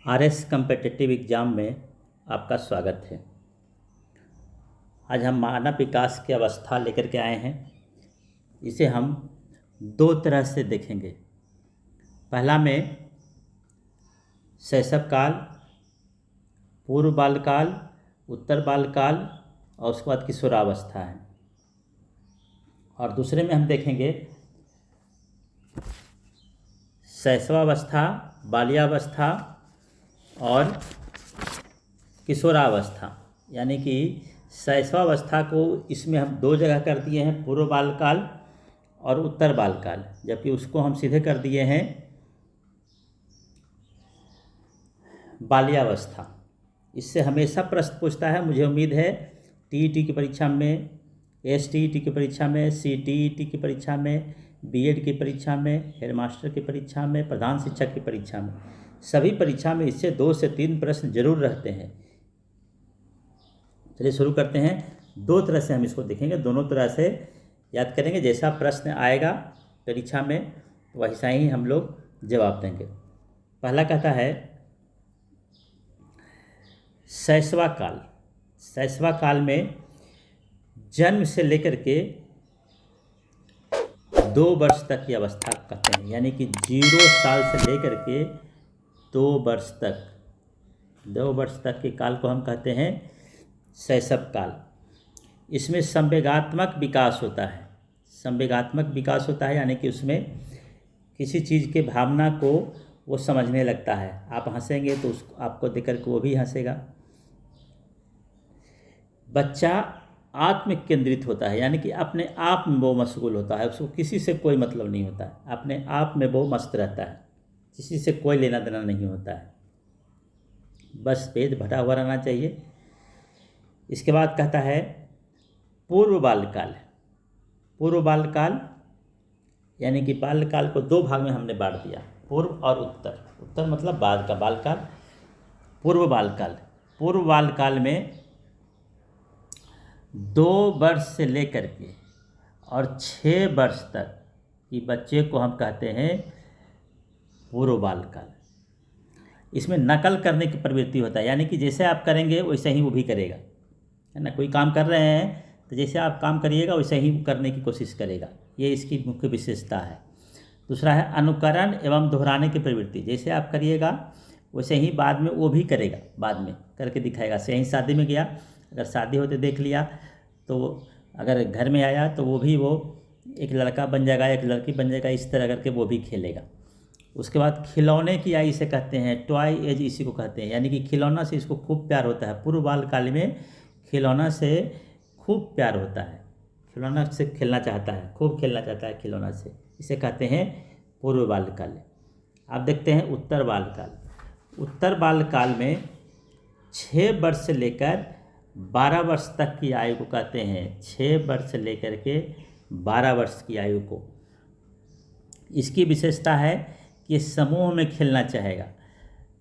RS competitive exam में आपका स्वागत है। आज हम मानव विकास की अवस्था लेकर के आए हैं। इसे हम दो तरह से देखेंगे। पहला में शैशव काल, पूर्व बाल काल, उत्तर बाल काल और उसके बाद किशोरावस्था है। और दूसरे में हम देखेंगे शैशवावस्था, बाल्यावस्था और किशोरावस्था। यानी कि शैशवावस्था को इसमें हम दो जगह कर दिए हैं, पूर्व बाल काल और उत्तर बाल काल, जबकि उसको हम सीधे कर दिए हैं बाल्यावस्था। इससे हमेशा प्रश्न पूछता है, मुझे उम्मीद है टीईटी की परीक्षा में, एसटीईटी की परीक्षा में, सीटीईटी की परीक्षा में, बीएड की परीक्षा में, हेडमास्टर की परीक्षा में, प्रधान शिक्षक की परीक्षा में, सभी परीक्षा में इससे 2 से 3 प्रश्न जरूर रहते हैं। चलिए शुरू करते हैं। दो तरह से हम इसको देखेंगे, दोनों तरह से याद करेंगे। जैसा प्रश्न आएगा परीक्षा में वैसा ही हम लोग जवाब देंगे। पहला कहता है शैशवा काल। शैशवा काल में जन्म से लेकर के 2 वर्ष तक की अवस्था कहते हैं, यानी कि 0 साल से लेकर के 2 वर्ष तक, 2 वर्ष तक के काल को हम कहते हैं शैशव काल। इसमें संवेगात्मक विकास होता है। संवेगात्मक विकास होता है यानी कि उसमें किसी चीज़ के भावना को वो समझने लगता है। आप हंसेंगे तो उसको आपको देख कर के वो भी हंसेगा। बच्चा आत्म केंद्रित होता है, यानी कि अपने आप में वो मशगूल होता है, उसको किसी से कोई मतलब नहीं होता है, अपने आप में वो मस्त रहता है, किसी से कोई लेना देना नहीं होता है, बस पेट भरा हुआ रहना चाहिए। इसके बाद कहता है पूर्व बालकाल। पूर्व बालकाल यानी कि बालकाल को 2 भाग में हमने बांट दिया, पूर्व और उत्तर। उत्तर मतलब बाद का बालकाल, पूर्व बालकाल। पूर्व बालकाल में 2 वर्ष से लेकर के और 6 वर्ष तक की बच्चे को हम कहते हैं पूर्व बालकाल। इसमें नकल करने की प्रवृत्ति होता है, यानी कि जैसे आप करेंगे वैसे ही वो भी करेगा, है ना। कोई काम कर रहे हैं तो जैसे आप काम करिएगा वैसे ही वो करने की कोशिश करेगा, ये इसकी मुख्य विशेषता है। दूसरा है अनुकरण एवं दोहराने की प्रवृत्ति। जैसे आप करिएगा वैसे ही बाद में वो भी करेगा, बाद में करके दिखाएगा। यहीं शादी में गया, अगर शादी होते देख लिया तो अगर घर में आया तो वो भी वो एक लड़का बन जाएगा, एक लड़की बन जाएगा, इस तरह करके वो भी खेलेगा। उसके बाद खिलौने की आयु से कहते हैं, टॉय एज इसी को कहते हैं, यानी कि खिलौना से इसको खूब प्यार होता है। पूर्व बाल काल में खिलौना से खूब प्यार होता है, खिलौना से खेलना चाहता है, खूब खेलना चाहता है खिलौना से, इसे कहते हैं पूर्व बाल काल। अब देखते हैं उत्तर बाल काल। उत्तर बाल काल में 6 वर्ष से लेकर 12 वर्ष तक की आयु को कहते हैं, 6 वर्ष से लेकर के 12 वर्ष की आयु को। इसकी विशेषता है कि ये समूह में खेलना चाहेगा,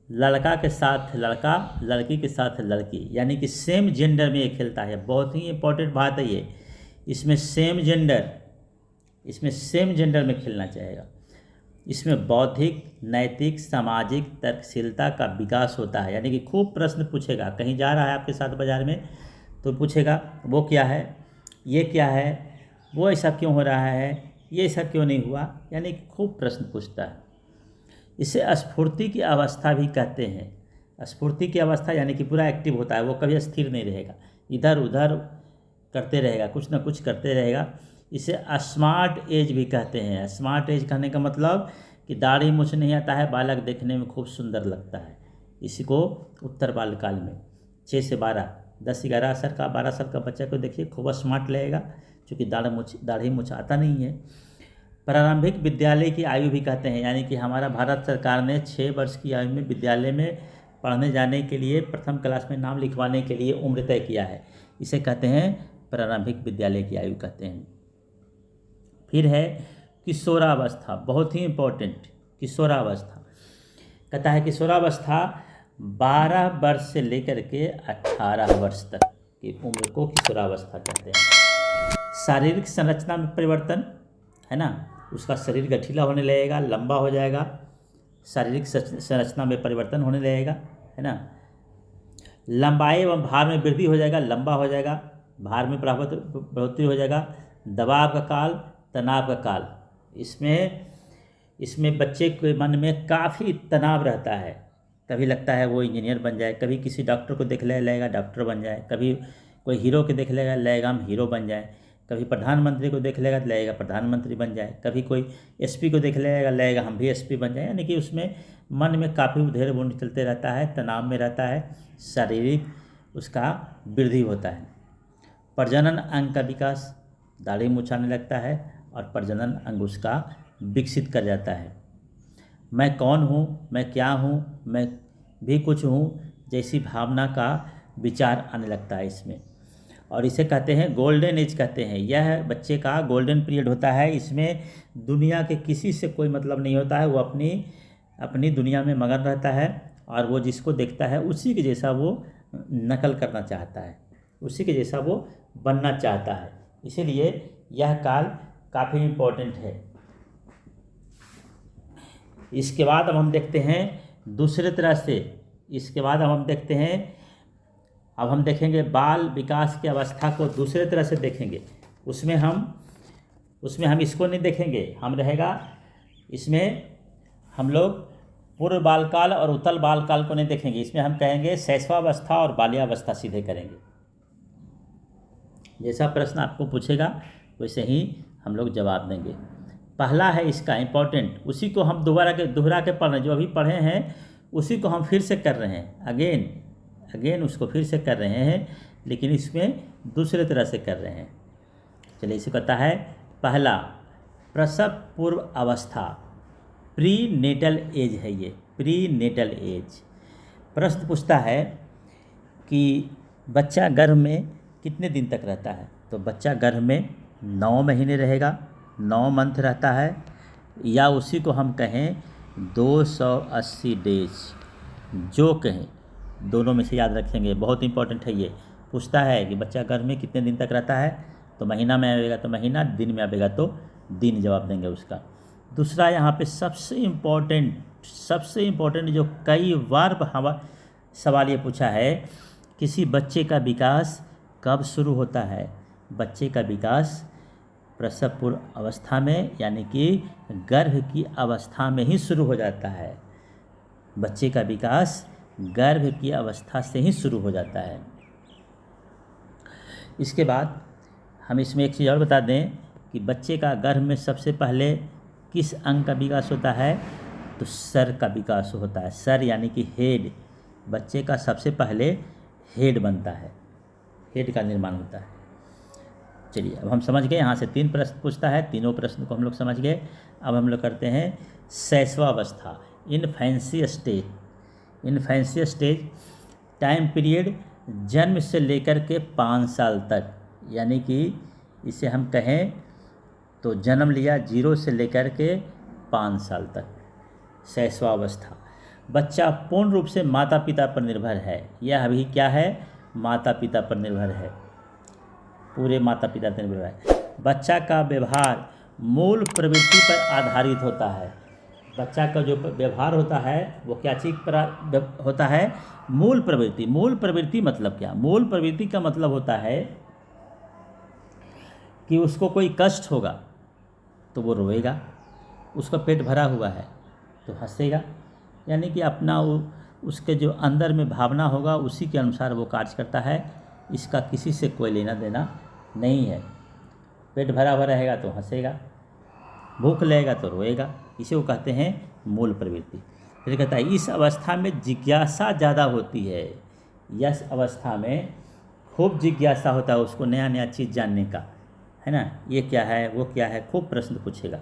लड़का के साथ लड़का, लड़की के साथ लड़की, यानी कि सेम जेंडर में ये खेलता है। बहुत ही इंपॉर्टेंट बात है ये, इसमें सेम जेंडर में खेलना चाहेगा। इसमें बौद्धिक, नैतिक, सामाजिक तर्कशीलता का विकास होता है, यानी कि खूब प्रश्न पूछेगा। कहीं जा रहा है आपके साथ बाजार में तो पूछेगा वो क्या है, ये क्या है, वो ऐसा क्यों हो रहा है, ये ऐसा क्यों नहीं हुआ, यानी कि खूब प्रश्न पूछता है। इसे स्फूर्ति की अवस्था भी कहते हैं। स्फूर्ति की अवस्था यानी कि पूरा एक्टिव होता है, वो कभी स्थिर नहीं रहेगा, इधर उधर करते रहेगा, कुछ ना कुछ करते रहेगा। इसे स्मार्ट एज भी कहते हैं। स्मार्ट एज कहने का मतलब कि दाढ़ी मूछ नहीं आता है, बालक देखने में खूब सुंदर लगता है। इसी को उत्तर बालकाल में 6 से 12, 10-11 साल का, 12 साल का बच्चा को देखिए खूब स्मार्ट लगेगा, क्योंकि दाढ़ी मूछ आता नहीं है। प्रारंभिक विद्यालय की आयु भी कहते हैं, यानी कि हमारा भारत सरकार ने 6 वर्ष की आयु में विद्यालय में पढ़ने जाने के लिए, प्रथम क्लास में नाम लिखवाने के लिए उम्र तय किया है। इसे कहते हैं प्रारंभिक विद्यालय की आयु कहते हैं। फिर है किशोरावस्था, बहुत ही इम्पोर्टेंट। किशोरावस्था कहता है किशोरावस्था 12 वर्ष से लेकर के 18 वर्ष तक की उम्र को किशोरावस्था कहते हैं। शारीरिक संरचना में परिवर्तन, है ना, उसका शरीर गठीला होने लगेगा, लंबा हो जाएगा, शारीरिक संरचना में परिवर्तन होने लगेगा, है ना। लंबाई एवं भार में वृद्धि हो जाएगा, लंबा हो जाएगा, भार में बढ़ोतरी हो जाएगा। दबाव का काल, तनाव का काल, इसमें बच्चे के मन में काफ़ी तनाव रहता है। कभी लगता है वो इंजीनियर बन जाए, कभी किसी डॉक्टर को देख लेगा डॉक्टर बन जाए, कभी कोई हीरो को देख लेगा हम हीरो बन जाए, कभी प्रधानमंत्री को देख लेगा लगेगा प्रधानमंत्री बन जाए, कभी कोई एसपी को देख लगेगा हम भी एसपी बन जाए। यानी कि उसमें मन में काफ़ी उधेड़ बुन चलते रहता है, तनाव में रहता है, शारीरिक उसका वृद्धि होता है। प्रजनन अंग का विकास, दाढ़ी मूंछ आने लगता है और प्रजनन अंग उसका विकसित कर जाता है। मैं कौन हूँ, मैं क्या हूँ, मैं भी कुछ हूँ जैसी भावना का विचार आने लगता है इसमें। और इसे कहते हैं गोल्डन एज कहते हैं। यह बच्चे का गोल्डन पीरियड होता है। इसमें दुनिया के किसी से कोई मतलब नहीं होता है, वो अपनी दुनिया में मगन रहता है और वो जिसको देखता है उसी के जैसा वो नकल करना चाहता है, उसी के जैसा वो बनना चाहता है। इसीलिए यह काल काफ़ी इम्पोर्टेंट है। इसके बाद अब हम देखते हैं दूसरे तरह से, इसके बाद अब हम देखेंगे बाल विकास की अवस्था को दूसरे तरह से देखेंगे। उसमें हम इसको नहीं देखेंगे, हम रहेगा इसमें हम लोग पूर्व बाल काल और उत्तल बाल काल को नहीं देखेंगे। इसमें हम कहेंगे शैशवावस्था और बाल्यावस्था सीधे करेंगे। जैसा प्रश्न आपको पूछेगा वैसे ही हम लोग जवाब देंगे। पहला है इसका इम्पोर्टेंट, उसी को हम दोहरा के पढ़ रहे हैं, जो अभी पढ़े हैं उसी को हम फिर से कर रहे हैं, अगेन उसको फिर से कर रहे हैं, लेकिन इसमें दूसरे तरह से कर रहे हैं। चलिए इसे पता है। पहला प्रसव पूर्व अवस्था, प्री नेटल एज है ये, प्री नेटल एज। प्रश्न पूछता है कि बच्चा गर्भ में कितने दिन तक रहता है, तो बच्चा गर्भ में 9 महीने रहेगा, 9 मंथ रहता है, या उसी को हम कहें 280 डेज, जो कहें दोनों में से याद रखेंगे, बहुत इंपॉर्टेंट है ये। पूछता है कि बच्चा गर्भ में कितने दिन तक रहता है, तो महीना में आएगा तो महीना, दिन में आएगा तो दिन, जवाब देंगे उसका। दूसरा यहाँ पे सबसे इम्पोर्टेंट जो कई बार सवाल ये पूछा है, किसी बच्चे का विकास कब शुरू होता है। बच्चे का विकास प्रसव पूर्व अवस्था में, यानी कि गर्भ की अवस्था में ही शुरू हो जाता है। बच्चे का विकास गर्भ की अवस्था से ही शुरू हो जाता है। इसके बाद हम इसमें एक चीज़ और बता दें कि बच्चे का गर्भ में सबसे पहले किस अंग का विकास होता है, तो सर का विकास होता है। सर यानी कि हेड, बच्चे का सबसे पहले हेड बनता है, हेड का निर्माण होता है। चलिए अब हम समझ गए, यहाँ से 3 प्रश्न पूछता है, तीनों प्रश्न को हम लोग समझ गए। अब हम लोग करते हैं शैशवावस्था, इन्फेंसी स्टेज, टाइम पीरियड जन्म से लेकर के 5 साल तक, यानी कि इसे हम कहें तो जन्म लिया 0 से लेकर के 5 साल तक, शैशवावस्था। बच्चा पूर्ण रूप से माता पिता पर निर्भर है। यह अभी क्या है, माता पिता पर निर्भर है, पूरे माता पिता पर निर्भर है। बच्चा का व्यवहार मूल प्रवृत्ति पर आधारित होता है। बच्चा का जो व्यवहार होता है वो क्या चीज़ पर होता है, मूल प्रवृत्ति। मूल प्रवृत्ति मतलब क्या, मूल प्रवृत्ति का मतलब होता है कि उसको कोई कष्ट होगा तो वो रोएगा, उसका पेट भरा हुआ है तो हंसेगा, यानी कि अपना उसके जो अंदर में भावना होगा उसी के अनुसार वो कार्य करता है। इसका किसी से कोई लेना देना नहीं है। पेट भरा हुआ रहेगा तो हंसेगा, भूख लगेगा तो रोएगा, इसे वो कहते हैं मूल प्रवृत्ति। फिर कहता है इस अवस्था में जिज्ञासा ज़्यादा होती है। यस अवस्था में खूब जिज्ञासा होता है उसको, नया नया चीज़ जानने का, है ना, ये क्या है वो क्या है, खूब प्रश्न पूछेगा,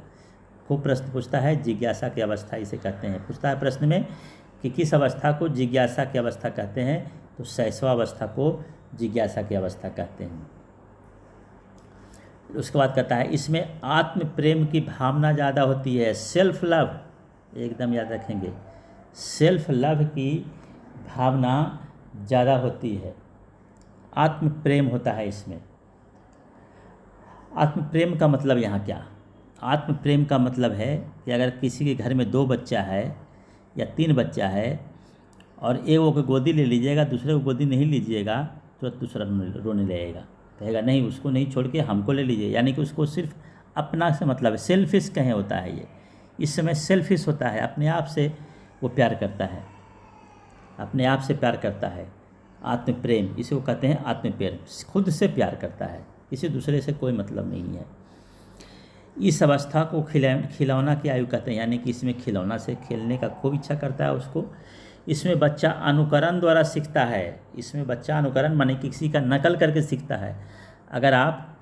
खूब प्रश्न पूछता है। जिज्ञासा की अवस्था इसे कहते हैं। पूछता है प्रश्न में कि किस अवस्था को जिज्ञासा की अवस्था कहते हैं, तो शैशवावस्था को जिज्ञासा की अवस्था कहते हैं। उसके बाद कहता है इसमें आत्म प्रेम की भावना ज़्यादा होती है, सेल्फ लव, एकदम याद रखेंगे, सेल्फ लव की भावना ज़्यादा होती है, आत्म प्रेम होता है इसमें। आत्म प्रेम का मतलब यहाँ क्या, आत्म प्रेम का मतलब है कि अगर किसी के घर में 2 बच्चा है, या 3 बच्चा है और एक को गोदी ले लीजिएगा, दूसरे को गोदी नहीं लीजिएगा तो दूसरा रोने लगेगा, कहेगा नहीं उसको नहीं छोड़ के हमको ले लीजिए, यानी कि उसको सिर्फ अपना से मतलब है, सेल्फिश कहीं होता है ये, इस समय सेल्फिश होता है, अपने आप से वो प्यार करता है, अपने आप से प्यार करता है। आत्म प्रेम इसे वो कहते हैं, आत्म प्रेम, खुद से प्यार करता है, किसी दूसरे से कोई मतलब नहीं है। इस अवस्था को खिलौना की आयु कहते हैं, यानी कि इसमें खिलौना से खेलने का खूब इच्छा करता है उसको। इसमें बच्चा अनुकरण द्वारा सीखता है, इसमें बच्चा अनुकरण माने किसी का नकल करके सीखता है। अगर आप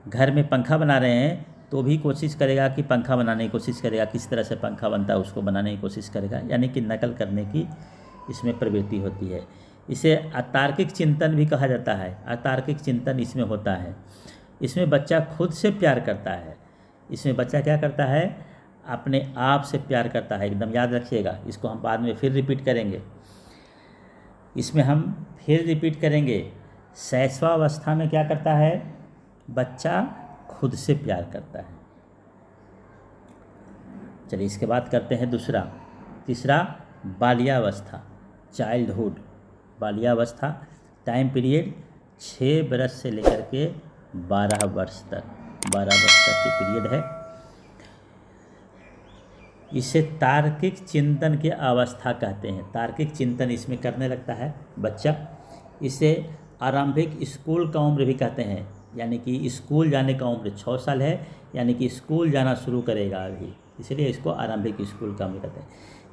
घर में पंखा बना रहे हैं तो भी कोशिश करेगा कि पंखा बनाने की कोशिश करेगा, किस तरह से पंखा बनता है उसको बनाने की कोशिश करेगा, यानी कि नकल करने की इसमें प्रवृत्ति होती है। इसे अतार्किक चिंतन भी कहा जाता है, अतार्किक चिंतन इसमें होता है। इसमें बच्चा खुद से प्यार करता है, इसमें बच्चा क्या करता है, अपने आप से प्यार करता है, एकदम याद रखिएगा, इसको हम बाद में फिर रिपीट करेंगे, इसमें हम फिर रिपीट करेंगे। शैशवावस्था में क्या करता है, बच्चा खुद से प्यार करता है। चलिए इसके बाद करते हैं तीसरा बाल्यावस्था, चाइल्डहुड, बाल्यावस्था। टाइम पीरियड 6 बरस से लेकर के 12 वर्ष तक, 12 वर्ष तक की पीरियड है। इसे तार्किक चिंतन की अवस्था कहते हैं, तार्किक चिंतन इसमें करने लगता है बच्चा। इसे आरंभिक स्कूल का उम्र भी कहते हैं, यानी कि स्कूल जाने का उम्र 6 साल है, यानी कि स्कूल जाना शुरू करेगा अभी, इसलिए इसको आरंभिक स्कूल का उम्र कहते हैं।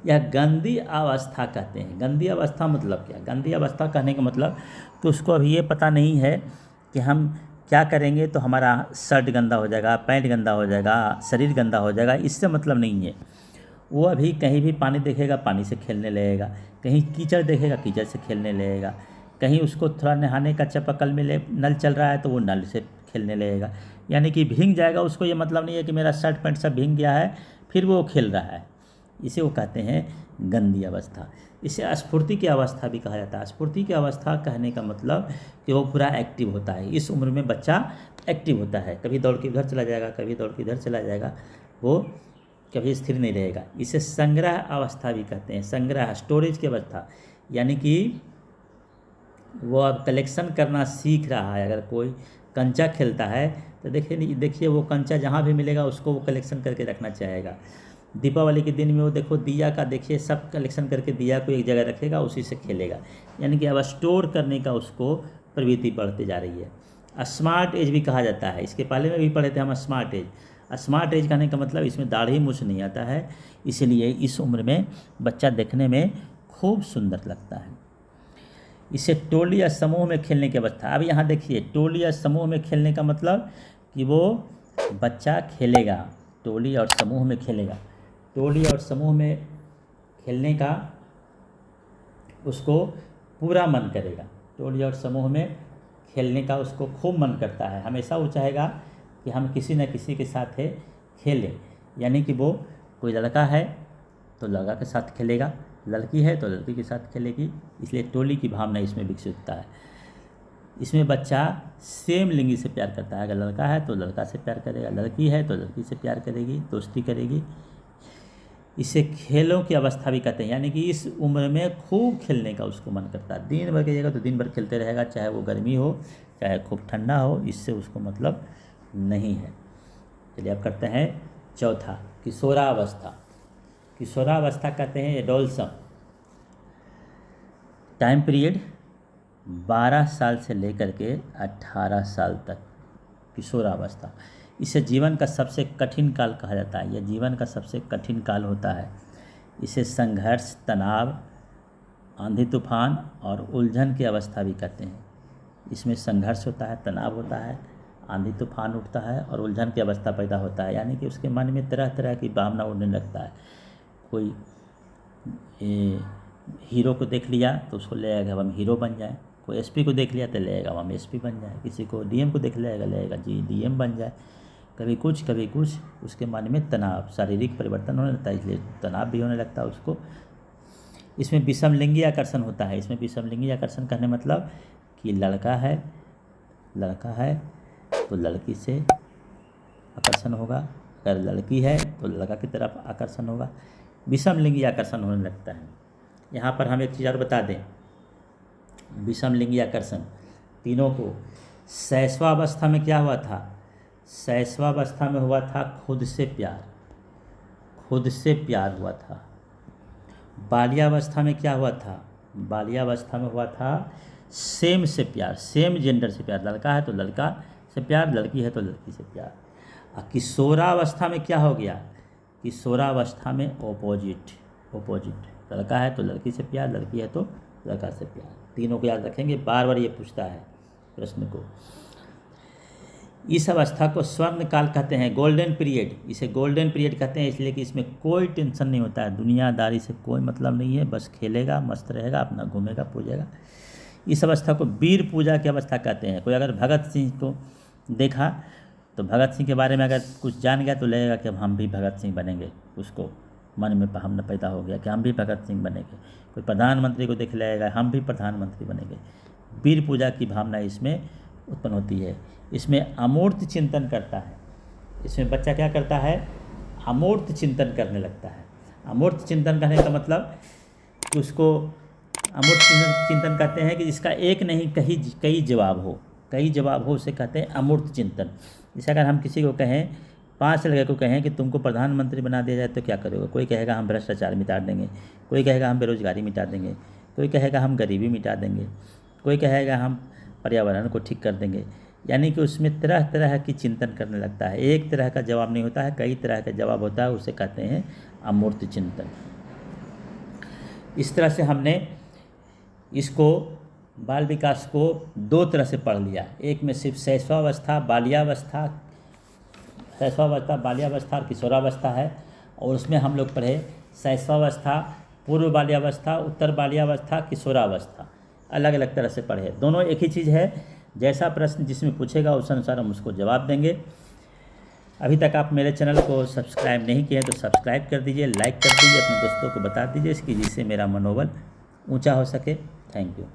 यह गंदी अवस्था कहते हैं। गंदी अवस्था मतलब क्या, गंदी अवस्था कहने का मतलब कि उसको अभी ये पता नहीं है कि हम क्या करेंगे तो हमारा शर्ट गंदा हो जाएगा, पैंट गंदा हो जाएगा, शरीर गंदा हो जाएगा, इससे मतलब नहीं है। वो अभी कहीं भी पानी देखेगा पानी से खेलने लगेगा, कहीं कीचड़ देखेगा कीचड़ से खेलने लगेगा, कहीं उसको थोड़ा नहाने का चापाकल मिले, नल चल रहा है तो वो नल से खेलने लगेगा, यानी कि भीग जाएगा। उसको ये मतलब नहीं है कि मेरा शर्ट पैंट सब भीग गया है फिर वो खेल रहा है, इसे वो कहते हैं गंदी अवस्था। इसे स्फूर्ति की अवस्था भी कहा जाता है। स्फूर्ति की अवस्था कहने का मतलब कि वो पूरा एक्टिव होता है, इस उम्र में बच्चा एक्टिव होता है, कभी दौड़ के उधर चला जाएगा, कभी दौड़ के इधर चला जाएगा, वो कभी स्थिर नहीं रहेगा। इसे संग्रह अवस्था भी कहते हैं, संग्रह, स्टोरेज की अवस्था, यानी कि वो अब कलेक्शन करना सीख रहा है। अगर कोई कंचा खेलता है तो देखिए वो कंचा जहाँ भी मिलेगा उसको वो कलेक्शन करके रखना चाहेगा। दीपावली के दिन में वो देखो दिया का, देखिए सब कलेक्शन करके दिया को एक जगह रखेगा, उसी से खेलेगा, यानी कि अब स्टोर करने का उसको प्रवृत्ति बढ़ती जा रही है। स्मार्ट एज भी कहा जाता है, इसके पहले में भी पढ़े थे हम स्मार्ट एज। स्मार्ट एज कहने का मतलब इसमें दाढ़ी मूछ नहीं आता है, इसलिए इस उम्र में बच्चा देखने में खूब सुंदर लगता है। इसे टोली या समूह में खेलने की अवस्था। अब यहाँ देखिए टोली या समूह में खेलने का मतलब कि वो बच्चा खेलेगा, टोली और समूह में खेलेगा। टोली और समूह में खेलने का उसको पूरा मन करेगा, टोली और समूह में खेलने का उसको खूब मन करता है, हमेशा वो चाहेगा कि हम किसी न किसी के साथ खेलें, यानी कि वो कोई लड़का है तो लड़का के साथ खेलेगा, लड़की है तो लड़की के साथ खेलेगी, इसलिए टोली की भावना इसमें विकसित होता है। इसमें बच्चा सेम लिंगी से प्यार करता है, अगर लड़का है तो लड़का से प्यार करेगा, लड़की है तो लड़की से प्यार करेगी, दोस्ती करेगी। इसे खेलों की अवस्था भी कहते हैं, यानी कि इस उम्र में खूब खेलने का उसको मन करता है। दिन भर की जगह तो दिन भर खेलते रहेगा, चाहे वो गर्मी हो चाहे खूब ठंडा हो, इससे उसको मतलब नहीं है। चलिए अब करते हैं चौथा, किशोरावस्था। किशोरावस्था कहते हैं एडोल्सम। टाइम पीरियड 12 साल से लेकर के 18 साल तक, किशोरावस्था। इसे जीवन का सबसे कठिन काल कहा जाता है, यह जीवन का सबसे कठिन काल होता है। इसे संघर्ष, तनाव, आंधी तूफान और उलझन की अवस्था भी कहते हैं। इसमें संघर्ष होता है, तनाव होता है, आंधी तूफान उठता है और उलझन की अवस्था पैदा होता है, यानी कि उसके मन में तरह तरह की भावना उड़ने लगता है। कोई हीरो को देख लिया तो उसको लगेगा हम हीरो बन जाए, कोई एसपी को देख लिया तो लगेगा हम एसपी बन जाए, किसी को डीएम को देख लगेगा जी डीएम बन जाए। कभी कुछ उसके मन में तनाव, शारीरिक परिवर्तन होने लगता है, इसलिए तनाव भी होने लगता है उसको। इसमें विषमलिंगी आकर्षण होता है। इसमें विषमलिंगी आकर्षण कहने मतलब कि लड़का है तो लड़की से आकर्षण होगा, अगर लड़की है तो लड़का की तरफ आकर्षण होगा, विषम लिंगी आकर्षण होने लगता है। यहाँ पर हम एक चीज़ और बता दें, विषम लिंगी आकर्षण तीनों को शैशवावस्था में क्या हुआ था? शैशवावस्था में हुआ था खुद से प्यार, खुद से प्यार हुआ था। बाल्यावस्था में क्या हुआ था? बाल्यावस्था में हुआ था सेम से प्यार, सेम जेंडर से प्यार, लड़का है तो लड़का से प्यार, लड़की है तो लड़की से प्यार। और किशोरावस्था में क्या हो गया? किशोरावस्था में ऑपोजिट, लड़का है तो लड़की से प्यार, लड़की है तो लड़का से प्यार। तीनों को याद रखेंगे, बार बार ये पूछता है प्रश्न को। इस अवस्था को स्वर्ण काल कहते हैं, गोल्डन पीरियड। इसे गोल्डन पीरियड कहते हैं इसलिए कि इसमें कोई टेंशन नहीं होता है, दुनियादारी से कोई मतलब नहीं है, बस खेलेगा, मस्त रहेगा, अपना घूमेगा, पूजेगा। इस अवस्था को वीर पूजा की अवस्था कहते हैं। कोई अगर भगत सिंह को देखा तो भगत सिंह के बारे में अगर कुछ जान गया तो लगेगा कि अब हम भी भगत सिंह बनेंगे, उसको मन में भावना पैदा हो गया कि हम भी भगत सिंह बनेंगे। कोई प्रधानमंत्री को देख लगेगा हम भी प्रधानमंत्री बनेंगे। वीर पूजा की भावना इसमें उत्पन्न होती है। इसमें अमूर्त चिंतन करता है, इसमें बच्चा क्या करता है? अमूर्त चिंतन करने लगता है। अमूर्त चिंतन करने का मतलब कि उसको अमूर्त चिंतन कहते हैं कि जिसका एक नहीं कई जवाब हो, कई जवाब हो, उसे कहते हैं अमूर्त चिंतन। जैसे अगर हम किसी को कहें, 5 लड़के को कहें कि तुमको प्रधानमंत्री बना दिया जाए तो क्या करोगे? कोई कहेगा हम भ्रष्टाचार मिटा देंगे, कोई कहेगा हम बेरोजगारी मिटा देंगे, कोई कहेगा हम गरीबी मिटा देंगे, कोई कहेगा हम पर्यावरण को ठीक कर देंगे। यानी कि उसमें तरह तरह की चिंतन करने लगता है। एक तरह का जवाब नहीं होता है, कई तरह का जवाब होता है, उसे कहते हैं अमूर्त चिंतन। इस तरह से हमने इसको बाल विकास को 2 तरह से पढ़ लिया। एक में सिर्फ शैशवावस्था, बाल्यावस्था और किशोरावस्था है, और उसमें हम लोग पढ़े शैशवावस्था, पूर्व बाल्यावस्था, उत्तर बाल्यावस्था, किशोरावस्था, अलग अलग तरह से पढ़े। दोनों एक ही चीज़ है, जैसा प्रश्न जिसमें पूछेगा उस अनुसार हम उसको जवाब देंगे। अभी तक आप मेरे चैनल को सब्सक्राइब नहीं किए तो सब्सक्राइब कर दीजिए, लाइक कर दीजिए, अपने दोस्तों को बता दीजिए, इसकी जिससे मेरा मनोबल ऊंचा हो सके। Thank you.